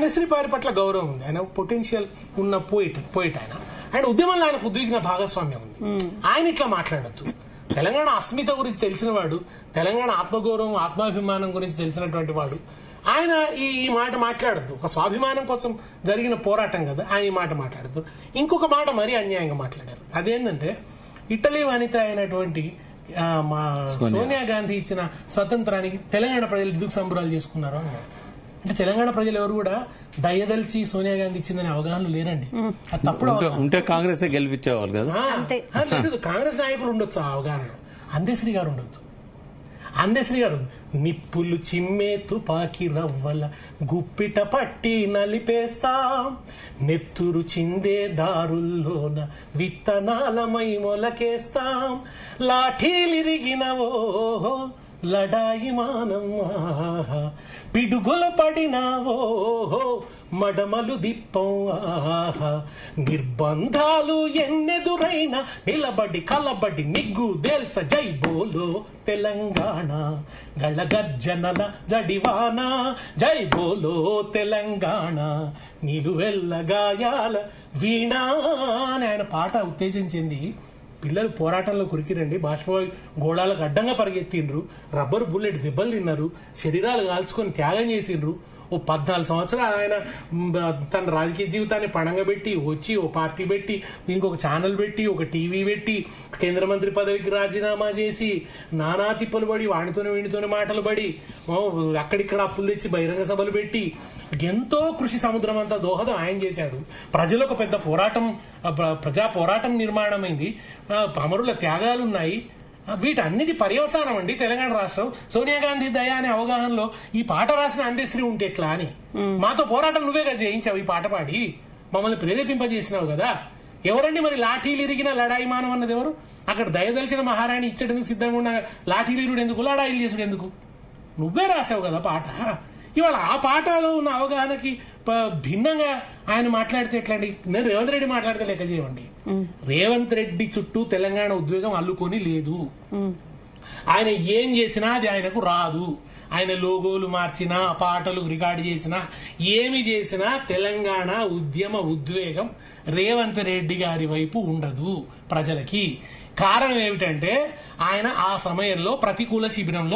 అందశ్రీ వారి పట్ల గౌరవం ఉంది. ఆయన పొటెన్షియల్ ఉన్న పోయిట్ ఆయన. ఆయన ఉద్యమంలో ఆయనకు ఉద్విగ్న భాగస్వామ్యం ఉంది. ఆయన ఇట్లా మాట్లాడద్దు. తెలంగాణ అస్మిత గురించి తెలిసిన వాడు, తెలంగాణ ఆత్మగౌరవం ఆత్మాభిమానం గురించి తెలిసినటువంటి వాడు ఆయన ఈ మాట మాట్లాడద్దు. ఒక స్వాభిమానం కోసం జరిగిన పోరాటం కదా, ఆయన ఈ మాట మాట్లాడద్దు. ఇంకొక మాట మరీ అన్యాయంగా మాట్లాడారు. అదేంటంటే ఇటలీ వనిత అయినటువంటి మా సోనియా గాంధీ ఇచ్చిన స్వతంత్రానికి తెలంగాణ ప్రజలు ఎందుకు సంబరాలు చేసుకున్నారు అన్నారు. అంటే తెలంగాణ ప్రజలు ఎవరు కూడా దయదలిచి సోనియా గాంధీ ఇచ్చిందని అవగాహన లేరండి. అది తప్పుడు ఉంటే కాంగ్రెస్ గెలిపించేవాళ్ళు కదా. లేదు, కాంగ్రెస్ నాయకులు ఉండొచ్చు ఆ అవగాహన. అందశ్రీ గారు ఉండొద్దు. అందశ్రీ గారు నిప్పులు చిమ్మే తుపాకి రవ్వల గుప్పిట పట్టి నలిపేస్తాం, నెత్తురు చిందే దారుల్లోన విత్తనాలమై మొలకేస్తాం, లాఠీలిరిగినవో లడాయి మానం పిడుగులు పడినావో మడమలు దిప్పం నిర్బంధాలు ఎన్నెదురైన నిలబడి కలబడి నిగ్గు దేల్చ జై బోలో తెలంగాణ గళగర్జనల జడివాన జై బోలో తెలంగాణ నిలువెల్ల గాయాల వీణా అని ఆయన పాట ఉత్తేజించింది. పిల్లలు పోరాటంలో కురికిరండి, బాష్పవాయు గోళాలకు అడ్డంగా పరిగెత్తిండ్రు, రబ్బరు బుల్లెట్ దెబ్బలు తిన్నారు, శరీరాలు కాల్చుకొని త్యాగం చేసిండ్రు. ఓ 14 సంవత్సరాలు ఆయన తన రాజకీయ జీవితాన్ని పణంగా పెట్టి వచ్చి ఓ పార్టీ పెట్టి ఇంకొక ఛానల్ పెట్టి ఒక టీవీ పెట్టి కేంద్ర మంత్రి పదవికి రాజీనామా చేసి నానా తిప్పలు పడి వాడితోనే వీడితోనే మాటలు పడి అక్కడిక్కడ అప్పులు తెచ్చి బహిరంగ సభలు పెట్టి ఎంతో కృషి సముద్రం అంతా దోహదం ఆయన చేశాడు. ప్రజలకు పెద్ద పోరాటం, ప్రజా పోరాటం నిర్మాణమైంది, అమరుల త్యాగాలున్నాయి. వీటన్నిటి పర్యవసానం అండి తెలంగాణ రాష్ట్రం. సోనియా గాంధీ దయ అనే అవగాహనలో ఈ పాట రాసిన అందశ్రీ ఉంటే ఎట్లా అని మాతో పోరాటం నువ్వే కదా చేయించావు. ఈ పాట పాడి మమ్మల్ని ప్రేరేపింపజేసినావు కదా. ఎవరండి మరి లాఠీలు ఇరిగిన లడాయి మానం అన్నది ఎవరు? అక్కడ దయదలిచిన మహారాణి ఇచ్చడానికి సిద్ధంగా ఉన్న లాఠీలు ఇరుడు ఎందుకు, లడాయిలు చేసుడు ఎందుకు? నువ్వే రాసావు కదా పాట. ఇవాళ ఆ పాటలో ఉన్న అవగాహనకి భిన్నంగా ఆయన మాట్లాడితే ఎట్లండి? నేను రేవంత్ రెడ్డి మాట్లాడితే లెక్క చేయండి. రేవంత్ రెడ్డి చుట్టూ తెలంగాణ ఉద్వేగం అల్లుకొని లేదు. ఆయన ఏం చేసినా అది ఆయనకు రాదు. ఆయన లోగోలు మార్చినా, పాటలు రికార్డు చేసినా, ఏమి చేసినా తెలంగాణ ఉద్యమ ఉద్వేగం రేవంత్ రెడ్డి గారి వైపు ఉండదు ప్రజలకి. కారణం ఏమిటంటే ఆయన ఆ సమయంలో ప్రతికూల శిబిరంలో